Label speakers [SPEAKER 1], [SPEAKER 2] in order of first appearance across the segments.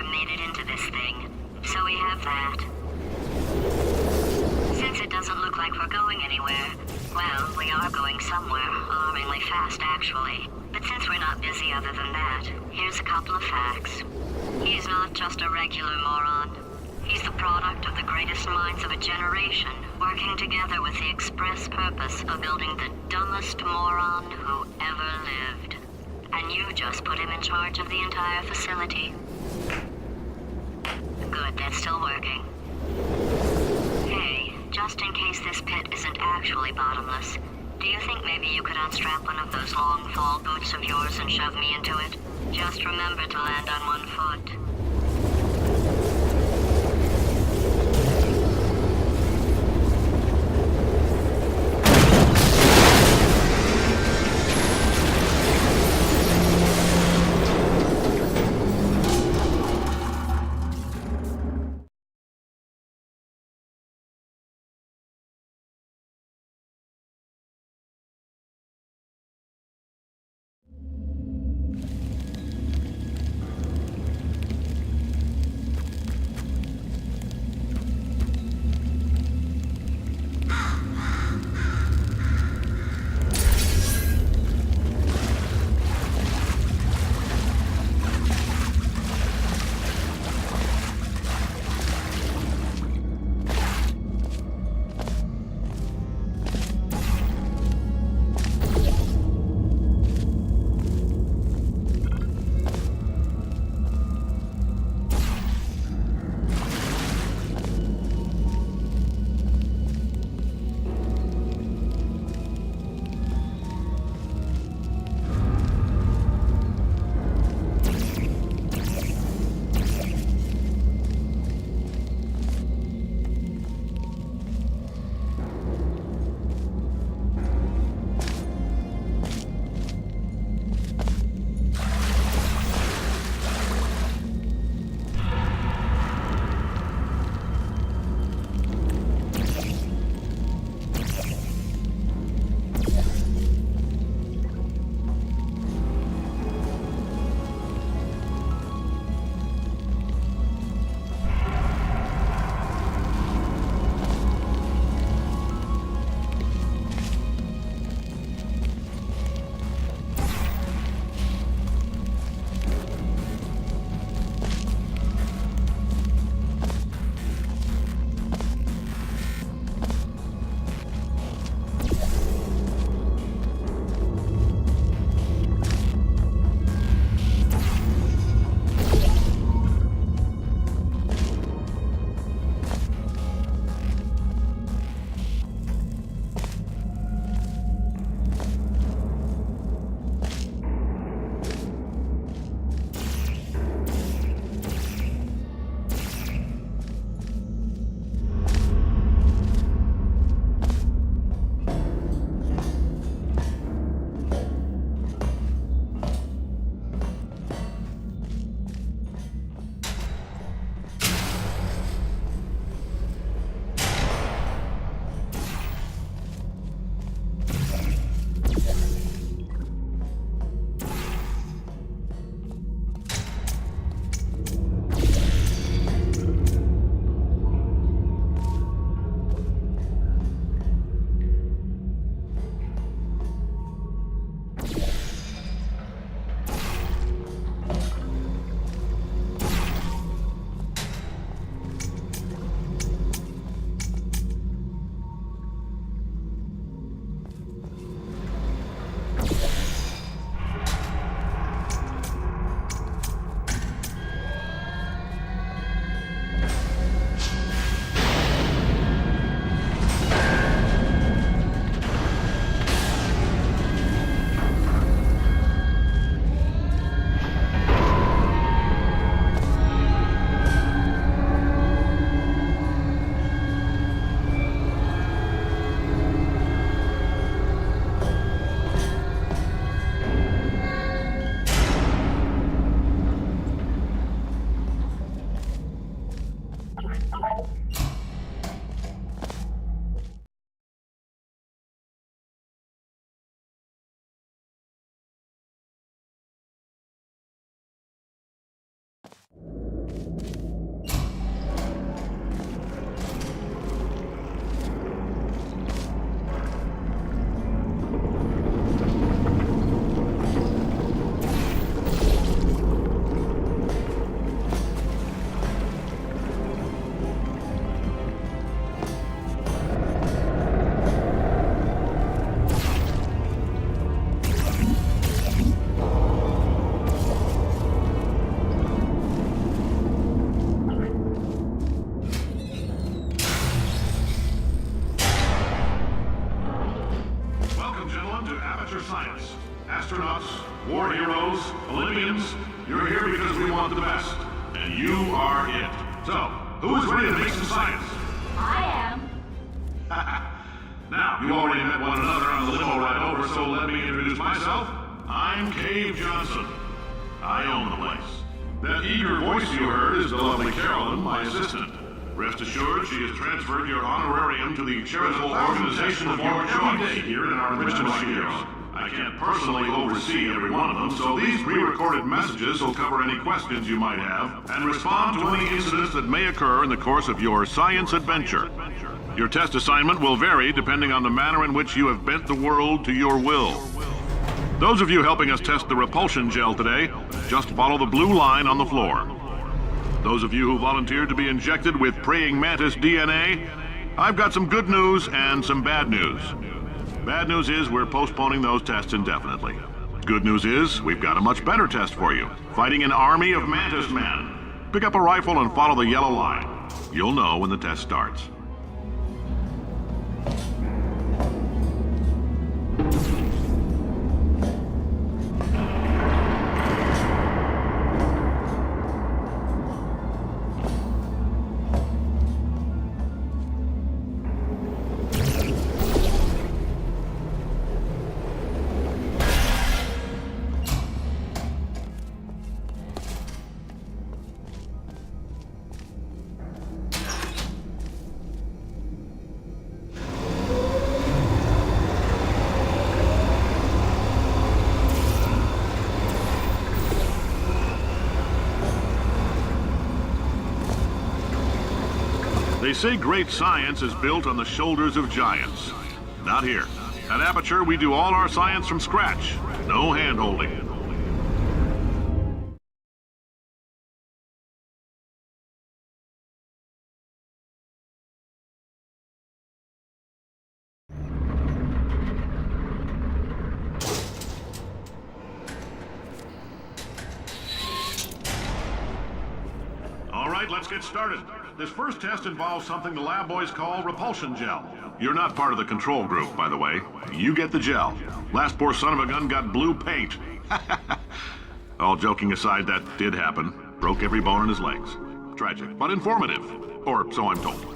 [SPEAKER 1] made it into this thing. So we have that. Since it doesn't look like we're going anywhere, well, we are going somewhere, alarmingly fast actually. But since we're not busy other than that, here's a couple of facts. He's not just a regular moron. He's the product of the greatest minds of a generation, working together with the express purpose of building the dumbest moron who ever lived. And you just put him in charge of the entire facility. Good, that's still working. Hey, just in case this pit isn't actually bottomless, do you think maybe you could unstrap one of those long fall boots of yours and shove me into it? Just remember to land on one foot.
[SPEAKER 2] science. Astronauts, war heroes, Olympians, you're here because we want the best. And you are it. So, who is ready to make some science?
[SPEAKER 3] I am.
[SPEAKER 2] Now, you already met one another on the limo ride over, so let me introduce myself. I'm Cave Johnson. I own the place. That eager voice you heard is the lovely Carolyn, my assistant. Rest assured, she has transferred your honorarium to the charitable organization of your choice here in our Richmond studios. I can't personally oversee every one of them, so these pre-recorded messages will cover any questions you might have and respond to any incidents that may occur in the course of your science adventure. Your test assignment will vary depending on the manner in which you have bent the world to your will. Those of you helping us test the repulsion gel today, just follow the blue line on the floor. Those of you who volunteered to be injected with praying mantis DNA, I've got some good news and some bad news. Bad news is we're postponing those tests indefinitely. Good news is we've got a much better test for you, fighting an army of mantis men. Pick up a rifle and follow the yellow line. You'll know when the test starts. They say great science is built on the shoulders of giants. Not here. At Aperture, we do all our science from scratch. No hand-holding. All right, let's get started. This first test involves something the lab boys call repulsion gel. You're not part of the control group, by the way. You get the gel. Last poor son of a gun got blue paint. All joking aside, that did happen. Broke every bone in his legs. Tragic, but informative. Or so I'm told.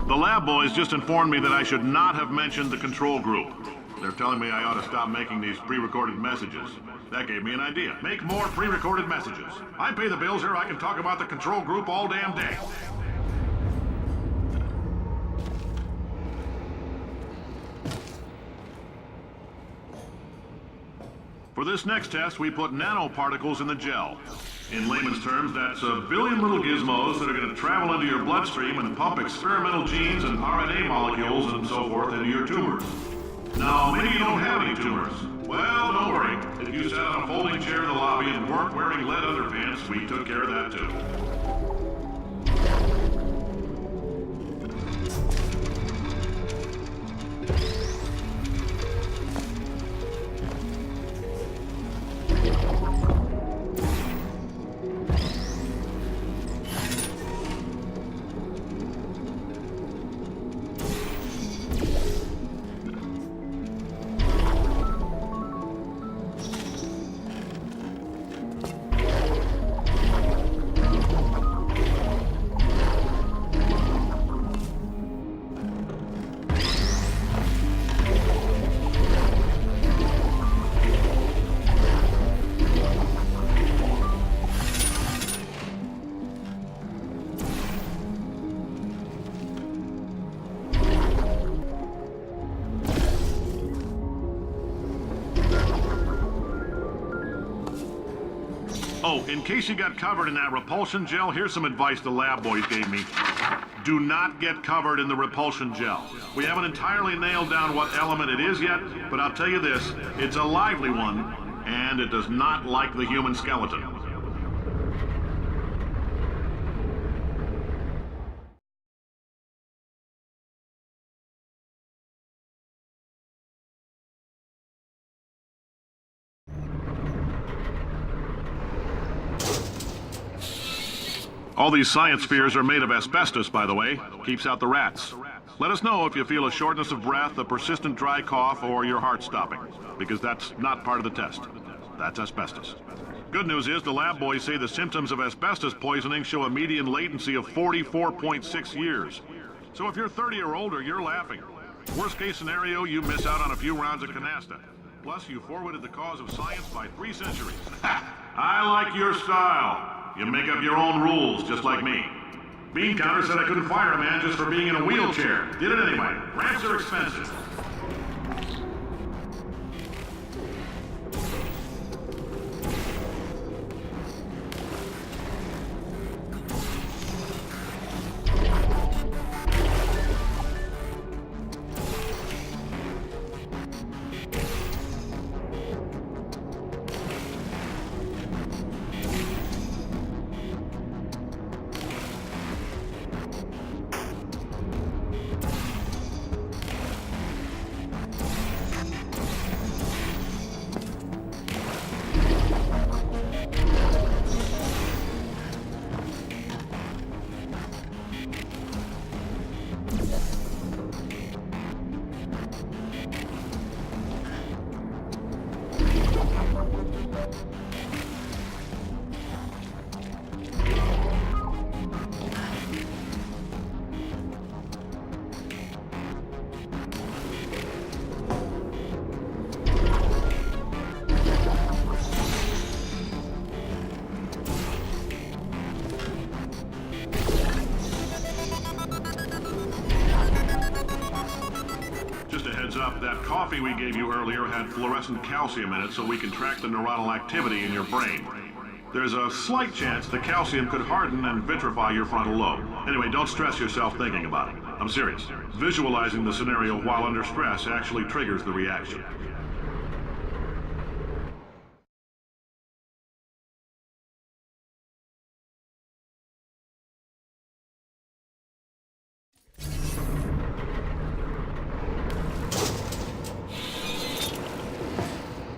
[SPEAKER 2] The lab boys just informed me that I should not have mentioned the control group. They're telling me I ought to stop making these pre-recorded messages. That gave me an idea. Make more pre-recorded messages. I pay the bills here, I can talk about the control group all damn day. For this next test, we put nanoparticles in the gel. In layman's terms, that's a billion little gizmos that are going to travel into your bloodstream and pump experimental genes and RNA molecules and so forth into your tumors. Now, maybe you don't have any tumors. Well, don't worry. If you sat on a folding chair in the lobby and weren't wearing lead underpants, we took care of that too. Oh, in case you got covered in that repulsion gel, here's some advice the lab boys gave me. do not get covered in the repulsion gel. We haven't entirely nailed down what element it is yet, but I'll tell you this, it's a lively one, and it does not like the human skeleton. All these science spheres are made of asbestos, by the way. Keeps out the rats. Let us know if you feel a shortness of breath, a persistent dry cough, or your heart stopping, because that's not part of the test. That's asbestos. Good news is the lab boys say the symptoms of asbestos poisoning show a median latency of 44.6 years. So if you're 30 or older, you're laughing. Worst case scenario, you miss out on a few rounds of canasta. Plus, you forwarded the cause of science by 3 centuries. I like your style. You make up your own rules, just like me. Bean Counter said I couldn't fire a man just for being in a wheelchair. Did it anyway. Ramps are expensive. That coffee we gave you earlier had fluorescent calcium in it, so we can track the neuronal activity in your brain. There's a slight chance the calcium could harden and vitrify your frontal lobe. Anyway, don't stress yourself thinking about it. I'm serious. Visualizing the scenario while under stress actually triggers the reaction.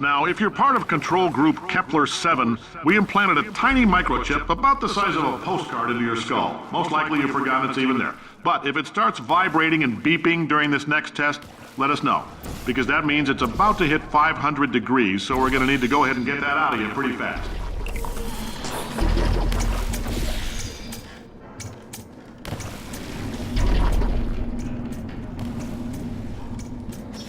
[SPEAKER 2] Now, if you're part of Control Group Kepler-7, we implanted a tiny microchip about the size of a postcard into your skull. Most likely you've forgotten it's even there. But if it starts vibrating and beeping during this next test, let us know. Because that means it's about to hit 500 degrees, so we're going to need to go ahead and get that out of you pretty fast.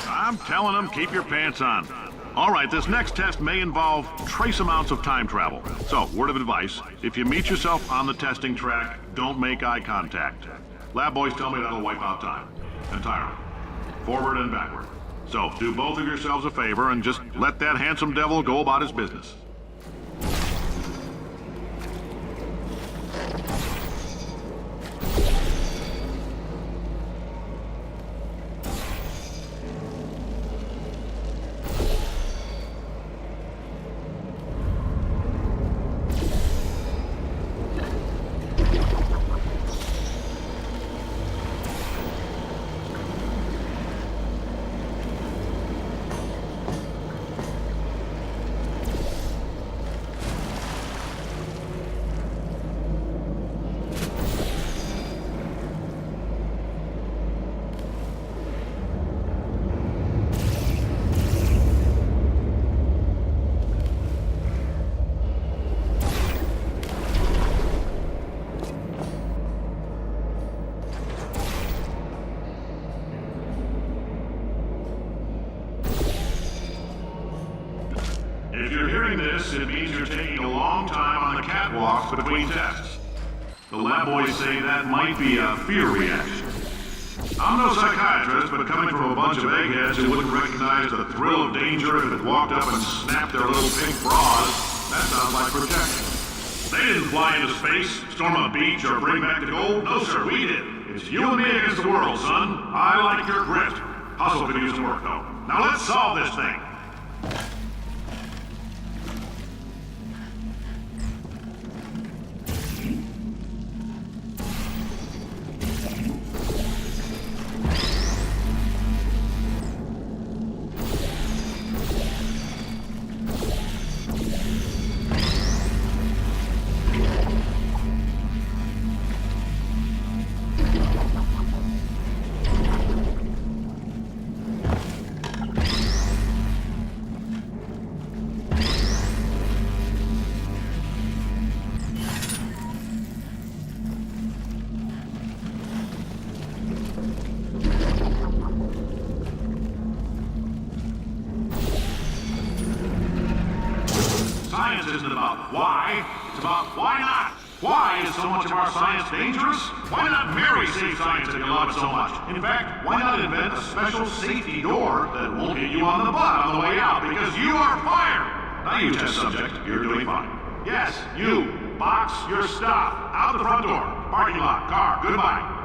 [SPEAKER 2] I'm telling them, keep your pants on. All right, this next test may involve trace amounts of time travel. So, word of advice, if you meet yourself on the testing track, don't make eye contact. Lab boys tell me that'll wipe out time. Entirely. Forward and backward. So, do both of yourselves a favor and just let that handsome devil go about his business. If you're hearing this, it means you're taking a long time on the catwalks between tests. The lab boys say that might be a fear reaction. I'm no psychiatrist, but coming from a bunch of eggheads who wouldn't recognize the thrill of danger if it walked up and snapped their little pink bras, that sounds like protection. They didn't fly into space, storm a beach, or bring back the gold. No, sir, we did. It's you and me against the world, son. I like your grit. Hustle could use some work, though. Now let's solve this thing. Science isn't about why, it's about why not. Why is so much of our science dangerous? Why not marry safe science if you love it so much? In fact, why not invent a special safety door that won't hit you on the butt on the way out because you are fired? Now you test subject, you're doing fine. Yes, you, box your stuff, out the front door, parking lot, car, goodbye.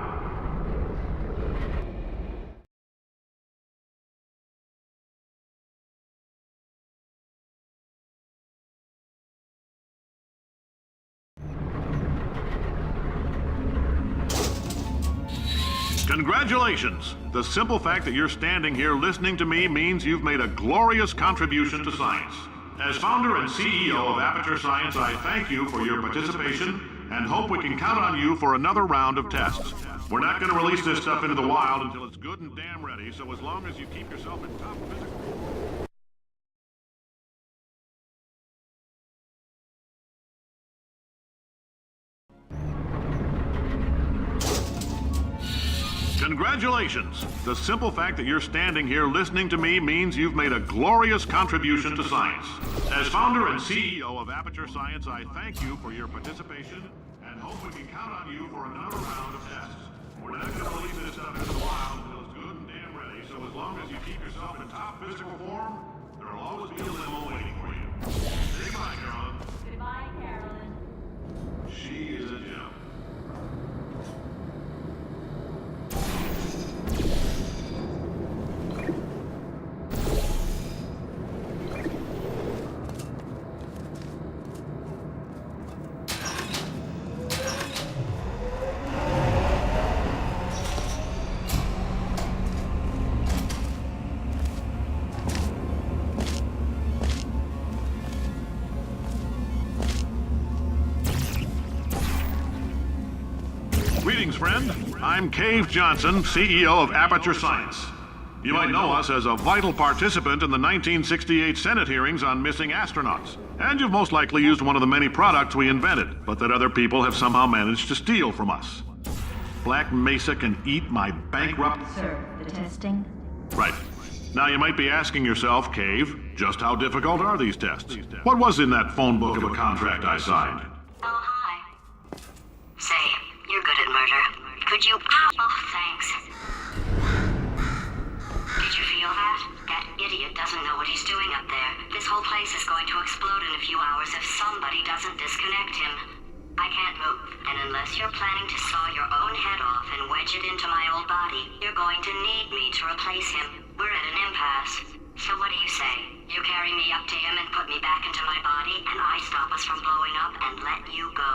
[SPEAKER 2] Congratulations! The simple fact that you're standing here listening to me means you've made a glorious contribution to science. As founder and CEO of Aperture Science, I thank you for your participation and hope we can count on you for another round of tests. We're not going to release this stuff into the wild until it's good and damn ready, so as long as you keep yourself in top physical... Congratulations! The simple fact that you're standing here listening to me means you've made a glorious contribution to science. As founder and CEO of Aperture Science, I thank you for your participation and hope we can count on you for another round of tests. We're not going to release this stuff into the wild until it's good and damn ready, so as long as you keep yourself in top physical form, there'll always be a limo waiting for you. Say goodbye, Carolyn.
[SPEAKER 3] Goodbye, Carolyn.
[SPEAKER 2] She is a gem. Greetings, friend. I'm Cave Johnson, CEO of Aperture Science. You might know us as a vital participant in the 1968 Senate hearings on missing astronauts. And you've most likely used one of the many products we invented, but that other people have somehow managed to steal from us. Black Mesa can eat my bankrupt...
[SPEAKER 3] Sir, the testing?
[SPEAKER 2] Right. Now you might be asking yourself, Cave, just how difficult are these tests? What was in that phone book of a contract I signed?
[SPEAKER 1] Oh, hi. Say, you're good at murder. Could you... Oh, thanks. Did you feel that? That idiot doesn't know what he's doing up there. This whole place is going to explode in a few hours if somebody doesn't disconnect him. I can't move, and unless you're planning to saw your own head off and wedge it into my old body, you're going to need me to replace him. We're at an impasse. So what do you say? You carry me up to him and put me back into my body, and I stop us from blowing up and let you go.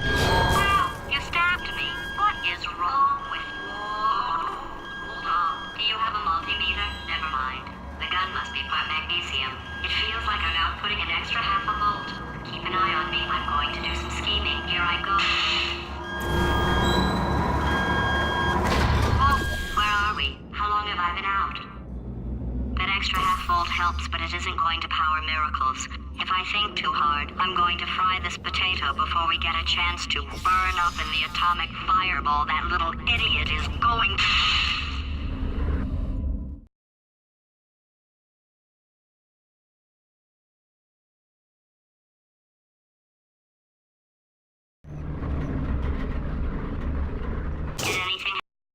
[SPEAKER 1] Wow, you stabbed me. What is wrong with you? Hold on. Do you have a multimeter? Never mind. The gun must be part magnesium. It feels like I'm outputting an extra half a volt. Keep an eye on me. I'm going to do some scheming. Here I go. Oh, where are we? How long have I been out? That extra half volt helps, but it isn't going to power miracles. If I think too hard, I'm going to fry this potato before we get a chance to burn up in the atomic fireball that little idiot is going to...